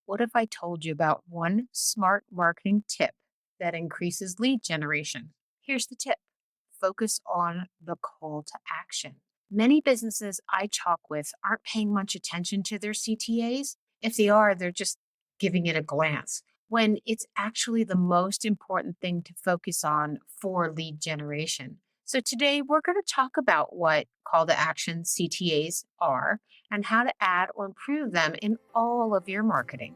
What if I told you about one smart marketing tip that increases lead generation? Here's the tip: focus on the call to action. Many businesses I talk with aren't paying much attention to their CTAs. If they are, they're just giving it a glance, when it's actually the most important thing to focus on for lead generation. So, today we're going to talk about what call to action CTAs are and how to add or improve them in all of your marketing.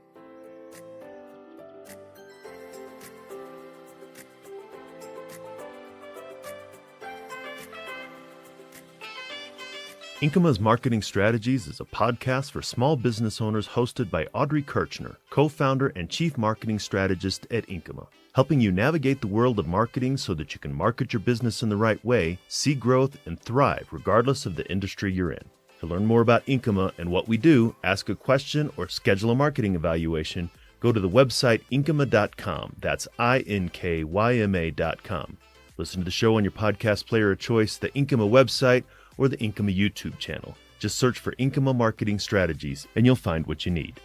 Inkyma's Marketing Strategies is a podcast for small business owners hosted by Audrey Kirchner, co-founder and chief marketing strategist at Inkyma, helping you navigate the world of marketing so that you can market your business in the right way, see growth, and thrive regardless of the industry you're in. To learn more about Inkyma and what we do, ask a question, or schedule a marketing evaluation, go to the website inkyma.com. That's INKYMA.com. Listen to the show on your podcast player of choice, the Inkyma website, or the Inkyma YouTube channel. Just search for Inkyma Marketing Strategies and you'll find what you need.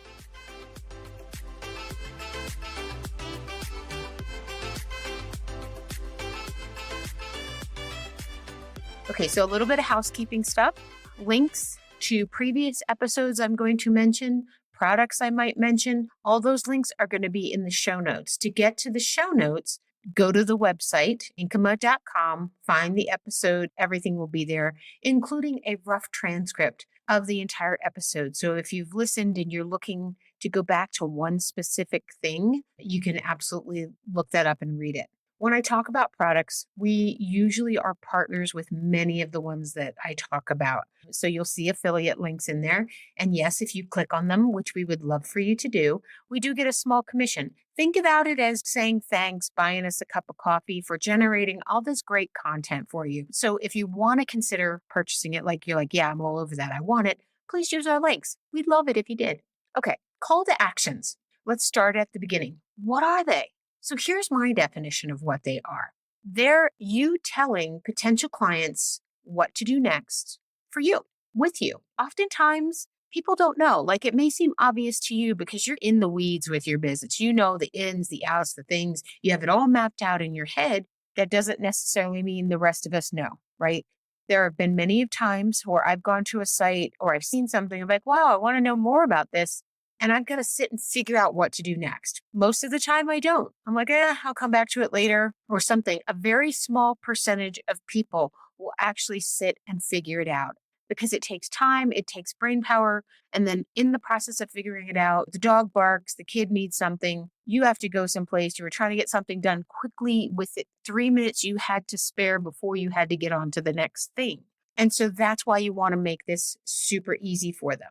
Okay, so a little bit of housekeeping stuff. Links to previous episodes I'm going to mention, products I might mention, all those links are going to be in the show notes. To get to the show notes, go to the website, inkyma.com, find the episode. Everything will be there, including a rough transcript of the entire episode. So if you've listened and you're looking to go back to one specific thing, you can absolutely look that up and read it. When I talk about products, we usually are partners with many of the ones that I talk about. So you'll see affiliate links in there. And yes, if you click on them, which we would love for you to do, we do get a small commission. Think about it as saying thanks, buying us a cup of coffee for generating all this great content for you. So if you want to consider purchasing it, like you're like, yeah, I'm all over that, I want it, please use our links. We'd love it if you did. Okay, call to actions. Let's start at the beginning. What are they? So here's my definition of what they are. They're you telling potential clients what to do next for you, with you. Oftentimes, people don't know. Like, it may seem obvious to you because you're in the weeds with your business. You know the ins, the outs, the things. You have it all mapped out in your head. That doesn't necessarily mean the rest of us know, right? There have been many times where I've gone to a site or I've seen something. I'm like, wow, I want to know more about this. And I've got to sit and figure out what to do next. Most of the time I don't. I'm like, I'll come back to it later or something. A very small percentage of people will actually sit and figure it out because it takes time, it takes brain power. And then in the process of figuring it out, the dog barks, the kid needs something, you have to go someplace, you were trying to get something done quickly with it 3 minutes you had to spare before you had to get on to the next thing. And so that's why you want to make this super easy for them.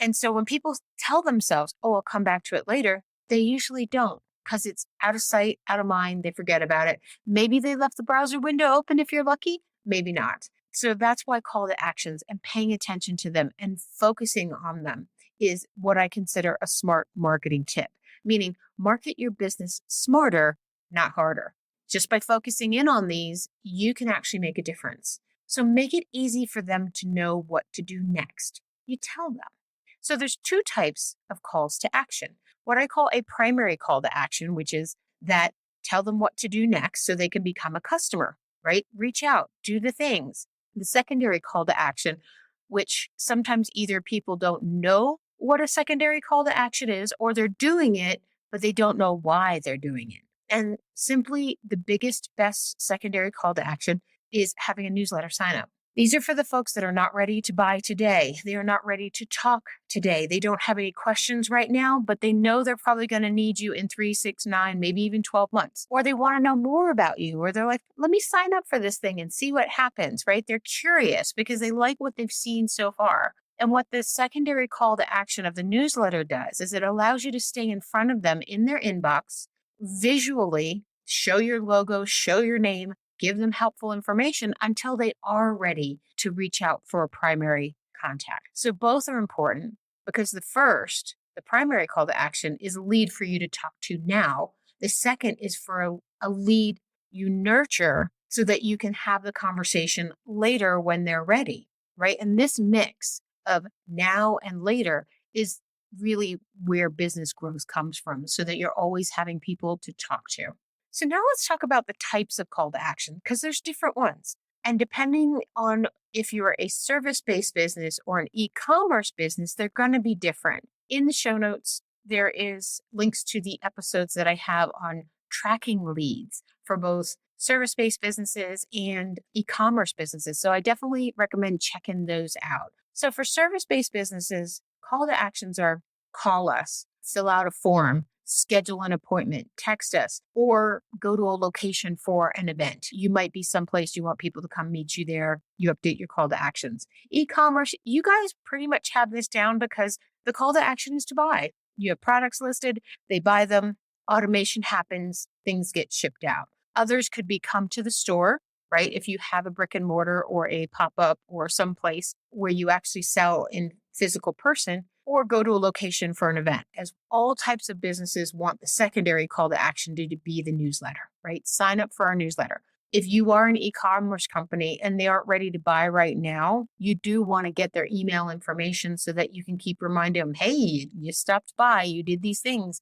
And so when people tell themselves, oh, I'll come back to it later, they usually don't because it's out of sight, out of mind. They forget about it. Maybe they left the browser window open if you're lucky, maybe not. So that's why call to actions and paying attention to them and focusing on them is what I consider a smart marketing tip, meaning market your business smarter, not harder. Just by focusing in on these, you can actually make a difference. So make it easy for them to know what to do next. You tell them. So there's two types of calls to action. What I call a primary call to action, which is that tell them what to do next so they can become a customer, right? Reach out, do the things. The secondary call to action, which sometimes either people don't know what a secondary call to action is, or they're doing it, but they don't know why they're doing it. And simply the biggest, best secondary call to action is having a newsletter sign up. These are for the folks that are not ready to buy today. They are not ready to talk today. They don't have any questions right now, but they know they're probably going to need you in 3, 6, 9, maybe even 12 months. Or they want to know more about you, or they're like, let me sign up for this thing and see what happens, right? They're curious because they like what they've seen so far. And what the secondary call to action of the newsletter does is it allows you to stay in front of them in their inbox, visually show your logo, show your name, give them helpful information until they are ready to reach out for a primary contact. So both are important because the primary call to action is a lead for you to talk to now. The second is for a lead you nurture so that you can have the conversation later when they're ready, right? And this mix of now and later is really where business growth comes from so that you're always having people to talk to. So now let's talk about the types of call to action because there's different ones. And depending on if you're a service-based business or an e-commerce business, they're going to be different. In the show notes, there is links to the episodes that I have on tracking leads for both service-based businesses and e-commerce businesses. So I definitely recommend checking those out. So for service-based businesses, call to actions are call us, fill out a form, schedule an appointment, text us, or go to a location for an event. You might be someplace you want people to come meet you there. You update your call to actions. E-commerce, you guys pretty much have this down because the call to action is to buy. You have products listed, they buy them, automation happens, things get shipped out. Others could be come to the store, right? If you have a brick and mortar or a pop-up or someplace where you actually sell in physical person, or go to a location for an event, as all types of businesses want the secondary call to action to be the newsletter, right? Sign up for our newsletter. If you are an e-commerce company and they aren't ready to buy right now, you do want to get their email information so that you can keep reminding them, hey, you stopped by, you did these things.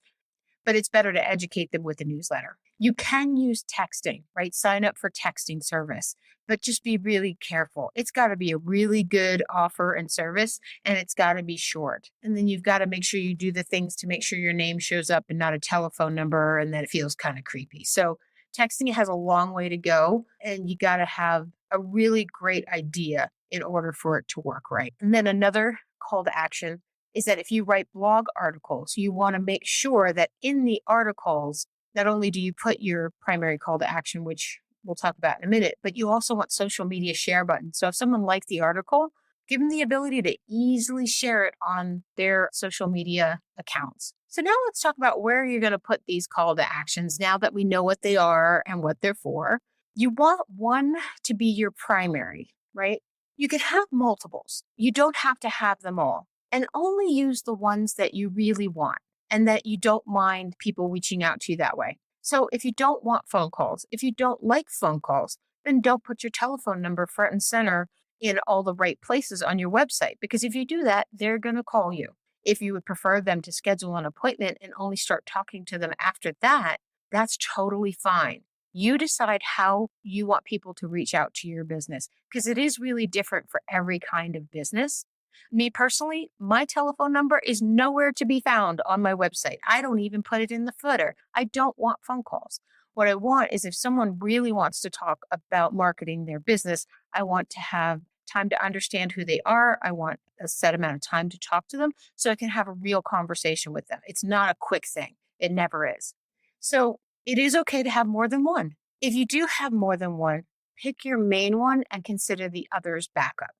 But it's better to educate them with a newsletter. You can use texting, right? Sign up for texting service, but just be really careful. It's got to be a really good offer and service, and it's got to be short. And then you've got to make sure you do the things to make sure your name shows up and not a telephone number, and that it feels kind of creepy. So texting has a long way to go, and you got to have a really great idea in order for it to work right. And then another call to action is that if you write blog articles, you want to make sure that in the articles, not only do you put your primary call to action, which we'll talk about in a minute, but you also want social media share buttons. So if someone liked the article, give them the ability to easily share it on their social media accounts. So now let's talk about where you're going to put these call to actions now that we know what they are and what they're for. You want one to be your primary, right? You could have multiples. You don't have to have them all. And only use the ones that you really want and that you don't mind people reaching out to you that way. So if you don't want phone calls, if you don't like phone calls, then don't put your telephone number front and center in all the right places on your website. Because if you do that, they're going to call you. If you would prefer them to schedule an appointment and only start talking to them after that, that's totally fine. You decide how you want people to reach out to your business because it is really different for every kind of business. Me personally, my telephone number is nowhere to be found on my website. I don't even put it in the footer. I don't want phone calls. What I want is if someone really wants to talk about marketing their business, I want to have time to understand who they are. I want a set amount of time to talk to them so I can have a real conversation with them. It's not a quick thing. It never is. So it is okay to have more than one. If you do have more than one, pick your main one and consider the others backup.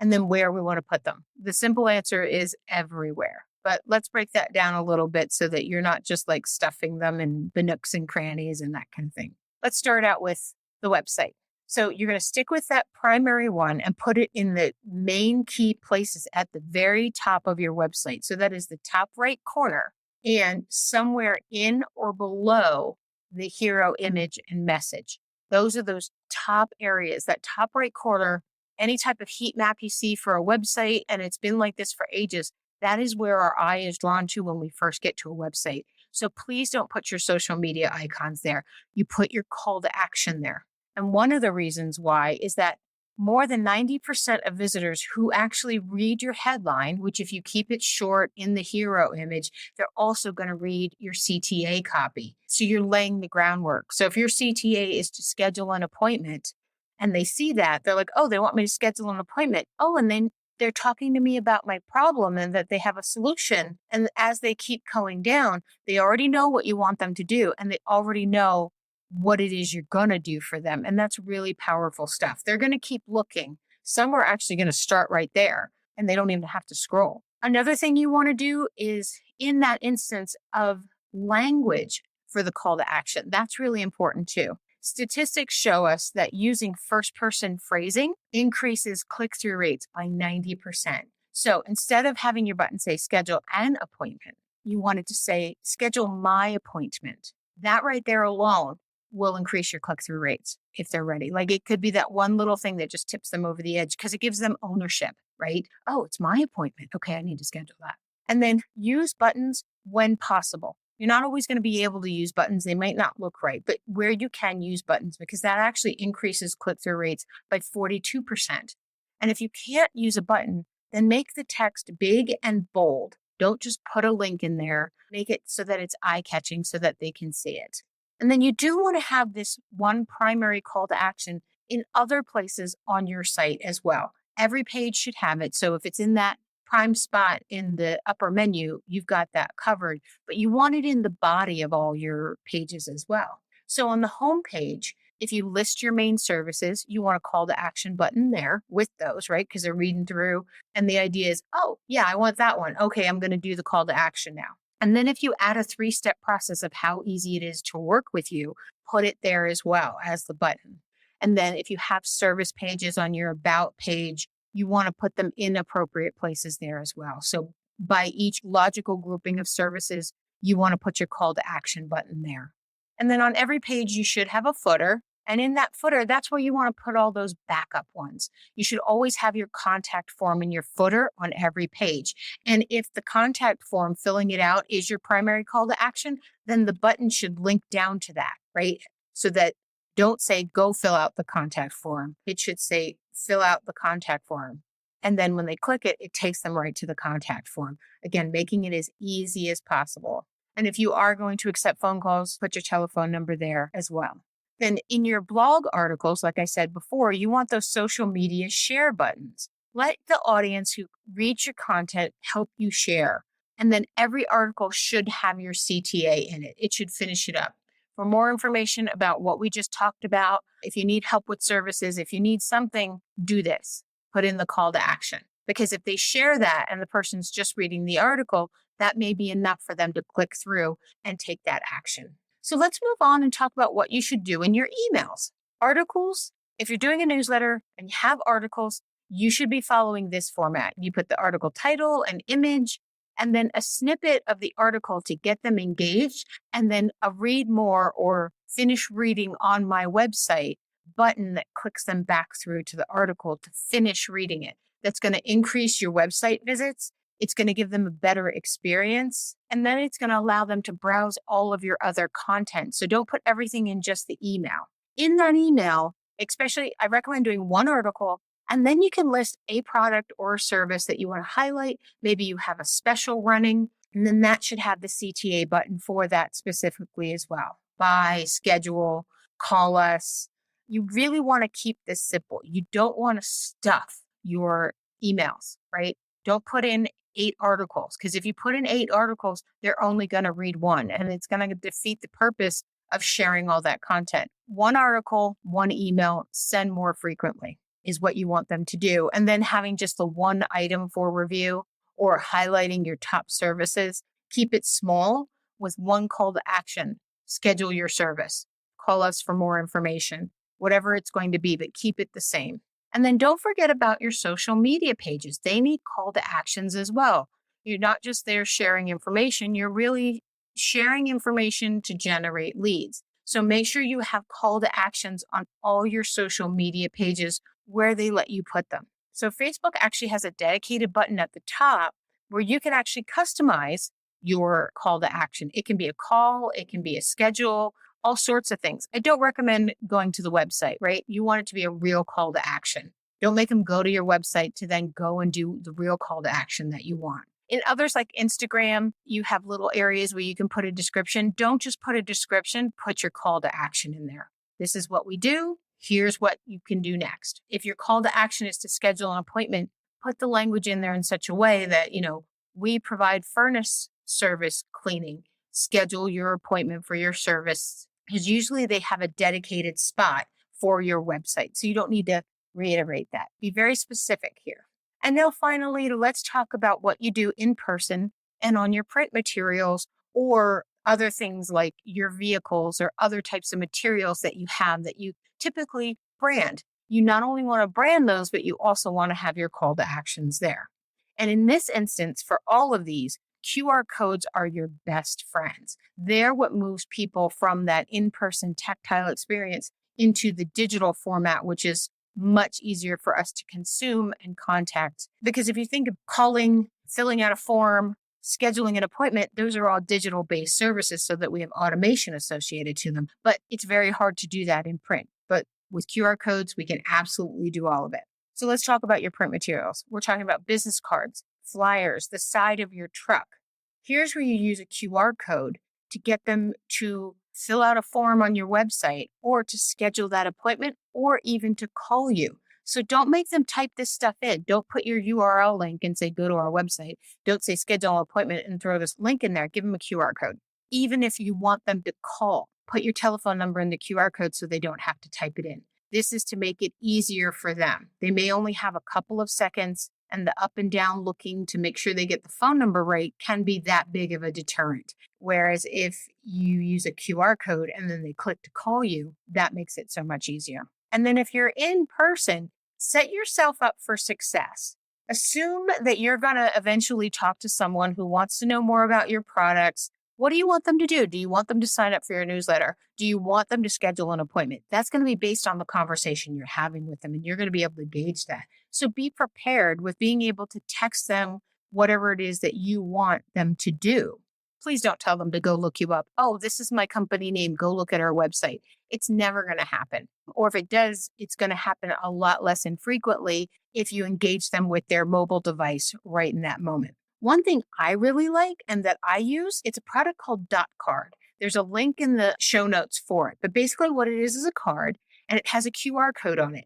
And then where we want to put them. The simple answer is everywhere. But let's break that down a little bit so that you're not just like stuffing them in the nooks and crannies and that kind of thing. Let's start out with the website. So you're going to stick with that primary one and put it in the main key places at the very top of your website. So that is the top right corner and somewhere in or below the hero image and message. Those are those top areas, that top right corner. Any type of heat map you see for a website, and it's been like this for ages, that is where our eye is drawn to when we first get to a website. So please don't put your social media icons there. You put your call to action there. And one of the reasons why is that more than 90% of visitors who actually read your headline, which if you keep it short in the hero image, they're also going to read your CTA copy. So you're laying the groundwork. So if your CTA is to schedule an appointment, and they see that, they're like, oh, they want me to schedule an appointment. Oh, and then they're talking to me about my problem and that they have a solution. And as they keep going down, they already know what you want them to do. And they already know what it is you're going to do for them. And that's really powerful stuff. They're going to keep looking. Some are actually going to start right there and they don't even have to scroll. Another thing you want to do is in that instance of language for the call to action. That's really important too. Statistics show us that using first-person phrasing increases click-through rates by 90%. So instead of having your button say schedule an appointment, you want it to say schedule my appointment. That right there alone will increase your click-through rates if they're ready. Like it could be that one little thing that just tips them over the edge because it gives them ownership, right? Oh, it's my appointment. Okay, I need to schedule that. And then use buttons when possible. You're not always going to be able to use buttons. They might not look right, but where you can use buttons, because that actually increases click-through rates by 42%. And if you can't use a button, then make the text big and bold. Don't just put a link in there. Make it so that it's eye-catching so that they can see it. And then you do want to have this one primary call to action in other places on your site as well. Every page should have it. So if it's in that prime spot in the upper menu, you've got that covered, but you want it in the body of all your pages as well. So on the home page, if you list your main services, you want a call to action button there with those, right? Because they're reading through. And the idea is, oh, yeah, I want that one. Okay, I'm going to do the call to action now. And then if you add a 3-step process of how easy it is to work with you, put it there as well as the button. And then if you have service pages on your about page, you want to put them in appropriate places there as well. So by each logical grouping of services, you want to put your call to action button there. And then on every page, you should have a footer. And in that footer, that's where you want to put all those backup ones. You should always have your contact form in your footer on every page. And if the contact form, filling it out, is your primary call to action, then the button should link down to that, right? So that don't say, go fill out the contact form. It should say, fill out the contact form. And then when they click it, it takes them right to the contact form. Again, making it as easy as possible. And if you are going to accept phone calls, put your telephone number there as well. Then in your blog articles, like I said before, you want those social media share buttons. Let the audience who reads your content help you share. And then every article should have your CTA in it. It should finish it up. For more information about what we just talked about, if you need help with services, if you need something, do this. Put in the call to action. Because if they share that and the person's just reading the article, that may be enough for them to click through and take that action. So let's move on and talk about what you should do in your emails. Articles, if you're doing a newsletter and you have articles, you should be following this format. You put the article title, an image, and then a snippet of the article to get them engaged, and then a read more or finish reading on my website button that clicks them back through to the article to finish reading it. That's going to increase your website visits. It's going to give them a better experience, and then it's going to allow them to browse all of your other content. So don't put everything in just the email. In that email, especially, I recommend doing one article, and then you can list a product or a service that you want to highlight. Maybe you have a special running, and then that should have the CTA button for that specifically as well. Buy, schedule, call us. You really want to keep this simple. You don't want to stuff your emails, right? Don't put in 8 articles, because if you put in 8 articles, they're only going to read one, and it's going to defeat the purpose of sharing all that content. One article, one email, send more frequently is what you want them to do. And then having just the one item for review or highlighting your top services, keep it small with one call to action. Schedule your service. Call us for more information, whatever it's going to be, but keep it the same. And then don't forget about your social media pages. They need call to actions as well. You're not just there sharing information, you're really sharing information to generate leads. So make sure you have call to actions on all your social media pages where they let you put them. So Facebook actually has a dedicated button at the top where you can actually customize your call to action. It can be a call, it can be a schedule, all sorts of things. I don't recommend going to the website, right? You want it to be a real call to action. Don't make them go to your website to then go and do the real call to action that you want. In others like Instagram, you have little areas where you can put a description. Don't just put a description, put your call to action in there. This is what we do. Here's what you can do next. If your call to action is to schedule an appointment, put the language in there in such a way that, we provide furnace service cleaning. Schedule your appointment for your service, because usually they have a dedicated spot for your website. So you don't need to reiterate that. Be very specific here. And now finally, let's talk about what you do in person and on your print materials or other things like your vehicles or other types of materials that you have that you typically brand. You not only want to brand those, but you also want to have your call to actions there. And in this instance, for all of these, QR codes are your best friends. They're what moves people from that in-person tactile experience into the digital format, which is much easier for us to consume and contact. Because if you think of calling, filling out a form, scheduling an appointment, those are all digital-based services so that we have automation associated to them. But it's very hard to do that in print. But with QR codes, we can absolutely do all of it. So let's talk about your print materials. We're talking about business cards, flyers, the side of your truck. Here's where you use a QR code to get them to fill out a form on your website or to schedule that appointment or even to call you. So don't make them type this stuff in. Don't put your URL link and say, go to our website. Don't say schedule an appointment and throw this link in there. Give them a QR code. Even if you want them to call, put your telephone number in the QR code so they don't have to type it in. This is to make it easier for them. They may only have a couple of seconds, and the up and down looking to make sure they get the phone number right can be that big of a deterrent. Whereas if you use a QR code and then they click to call you, that makes it so much easier. And then if you're in person, set yourself up for success. Assume that you're going to eventually talk to someone who wants to know more about your products. What do you want them to do? Do you want them to sign up for your newsletter? Do you want them to schedule an appointment? That's going to be based on the conversation you're having with them, and you're going to be able to gauge that. So be prepared with being able to text them whatever it is that you want them to do. Please don't tell them to go look you up. Oh, this is my company name. Go look at our website. It's never going to happen. Or if it does, it's going to happen a lot less infrequently if you engage them with their mobile device right in that moment. One thing I really like and that I use, it's a product called Dot Card. There's a link in the show notes for it. But basically what it is a card, and it has a QR code on it.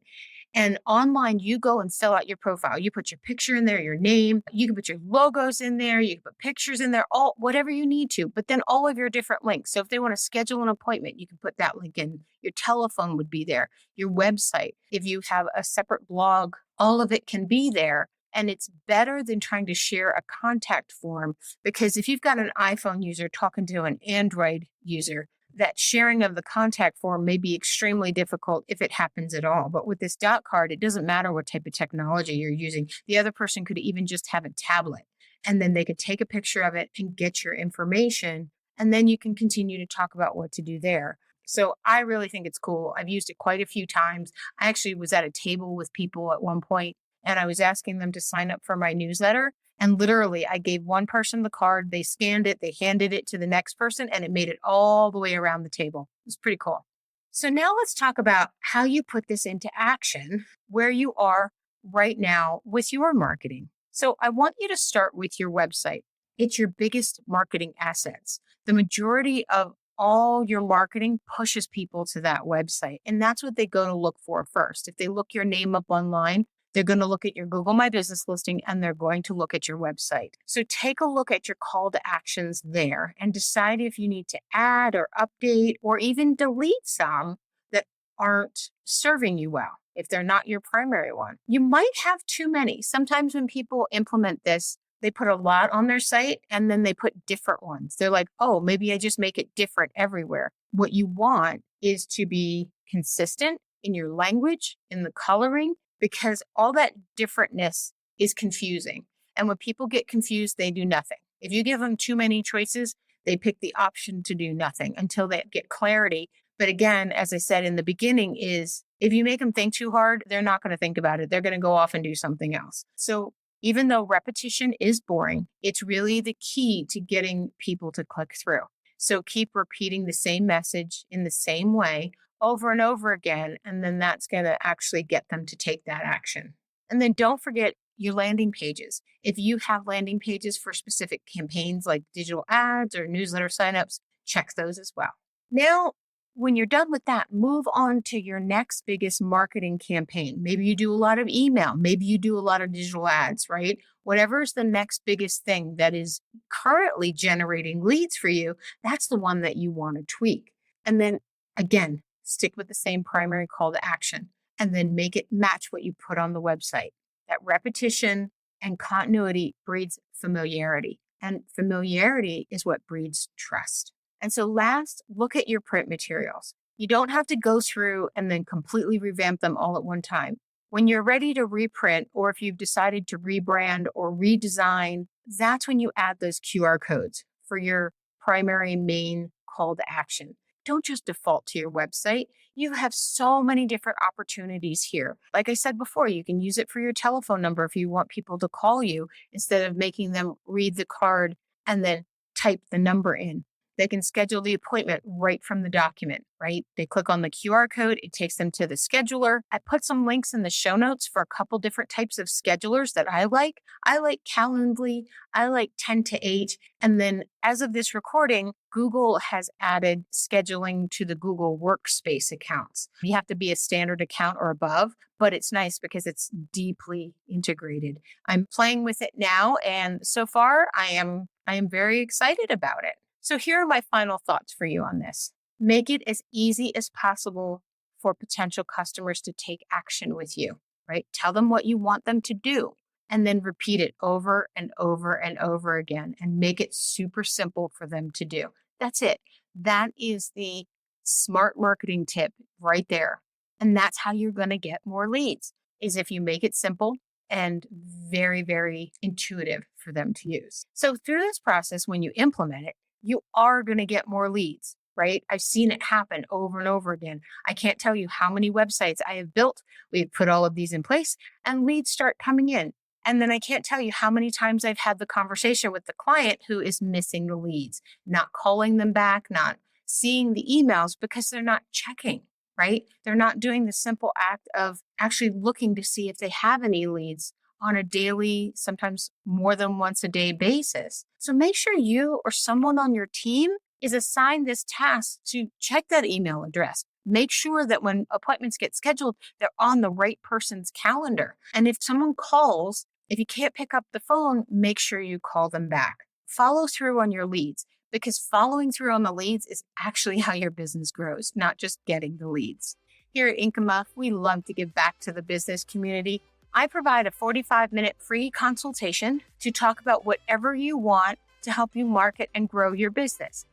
And online, you go and fill out your profile. You put your picture in there, your name. You can put your logos in there. You can put pictures in there, all whatever you need to. But then all of your different links. So if they want to schedule an appointment, you can put that link in. Your telephone would be there. Your website. If you have a separate blog, all of it can be there. And it's better than trying to share a contact form, because if you've got an iPhone user talking to an Android user, that sharing of the contact form may be extremely difficult if it happens at all. But with this Dot Card, it doesn't matter what type of technology you're using. The other person could even just have a tablet, and then they could take a picture of it and get your information. And then you can continue to talk about what to do there. So I really think it's cool. I've used it quite a few times. I actually was at a table with people at one point, and I was asking them to sign up for my newsletter. And literally, I gave one person the card, they scanned it, they handed it to the next person, and it made it all the way around the table. It was pretty cool. So now let's talk about how you put this into action where you are right now with your marketing. So I want you to start with your website. It's your biggest marketing assets. The majority of all your marketing pushes people to that website, and that's what they go to look for first. If they look your name up online, they're going to look at your Google My Business listing, and they're going to look at your website. So take a look at your call to actions there and decide if you need to add or update or even delete some that aren't serving you well, if they're not your primary one. You might have too many. Sometimes when people implement this, they put a lot on their site and then they put different ones. They're like, oh, maybe I just make it different everywhere. What you want is to be consistent in your language, in the coloring, because all that differentness is confusing. And when people get confused, they do nothing. If you give them too many choices, they pick the option to do nothing until they get clarity. But again, as I said in the beginning, is if you make them think too hard, they're not going to think about it. They're going to go off and do something else. So even though repetition is boring, it's really the key to getting people to click through. So keep repeating the same message in the same way over and over again, and then that's going to actually get them to take that action. And then don't forget your landing pages. If you have landing pages for specific campaigns like digital ads or newsletter signups, check those as well. Now, when you're done with that, move on to your next biggest marketing campaign. Maybe you do a lot of email. Maybe you do a lot of digital ads, right? Whatever's the next biggest thing that is currently generating leads for you, that's the one that you want to tweak. And then again, stick with the same primary call to action, and then make it match what you put on the website. That repetition and continuity breeds familiarity, and familiarity is what breeds trust. And so last, look at your print materials. You don't have to go through and then completely revamp them all at one time. When you're ready to reprint, or if you've decided to rebrand or redesign, that's when you add those QR codes for your primary main call to action. Don't just default to your website. You have so many different opportunities here. Like I said before, you can use it for your telephone number if you want people to call you instead of making them read the card and then type the number in. They can schedule the appointment right from the document, right? They click on the QR code, it takes them to the scheduler. I put some links in the show notes for a couple different types of schedulers that I like. I like Calendly, I like 10 to 8. And then as of this recording, Google has added scheduling to the Google Workspace accounts. You have to be a standard account or above, but it's nice because it's deeply integrated. I'm playing with it now, and so far I am very excited about it. So here are my final thoughts for you on this. Make it as easy as possible for potential customers to take action with you, right? Tell them what you want them to do and then repeat it over and over and over again and make it super simple for them to do. That's it. That is the smart marketing tip right there. And that's how you're going to get more leads, is if you make it simple and very, very intuitive for them to use. So through this process, when you implement it, you are going to get more leads, right? I've seen it happen over and over again. I can't tell you how many websites I have built. We've put all of these in place and leads start coming in. And then I can't tell you how many times I've had the conversation with the client who is missing the leads, not calling them back, not seeing the emails because they're not checking, right? They're not doing the simple act of actually looking to see if they have any leads on a daily, sometimes more than once a day basis. So make sure you or someone on your team is assigned this task to check that email address. Make sure that when appointments get scheduled, they're on the right person's calendar. And if someone calls, if you can't pick up the phone, make sure you call them back. Follow through on your leads, because following through on the leads is actually how your business grows, not just getting the leads. Here at Inkyma, we love to give back to the business community. I provide a 45-minute free consultation to talk about whatever you want to help you market and grow your business.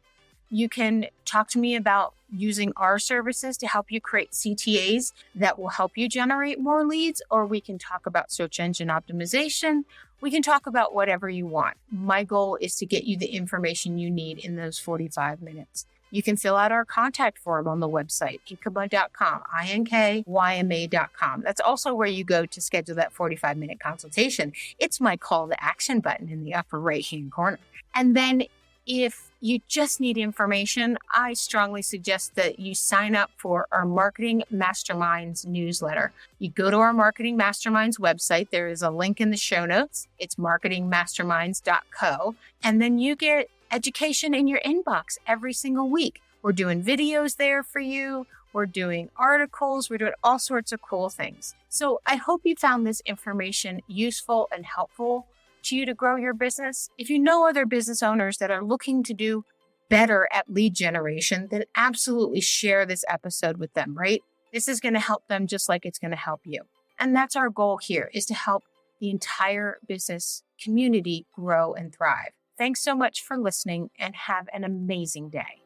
You can talk to me about using our services to help you create CTAs that will help you generate more leads, or we can talk about search engine optimization. We can talk about whatever you want. My goal is to get you the information you need in those 45 minutes. You can fill out our contact form on the website, inkyma.com, inkyma.com. That's also where you go to schedule that 45-minute consultation. It's my call to action button in the upper right-hand corner. And then if you just need information, I strongly suggest that you sign up for our Marketing Masterminds newsletter. You go to our Marketing Masterminds website. There is a link in the show notes. It's marketingmasterminds.co. And then you get education in your inbox every single week. We're doing videos there for you. We're doing articles. We're doing all sorts of cool things. So I hope you found this information useful and helpful to you to grow your business. If you know other business owners that are looking to do better at lead generation, then absolutely share this episode with them, right? This is going to help them just like it's going to help you. And that's our goal here, is to help the entire business community grow and thrive. Thanks so much for listening, and have an amazing day.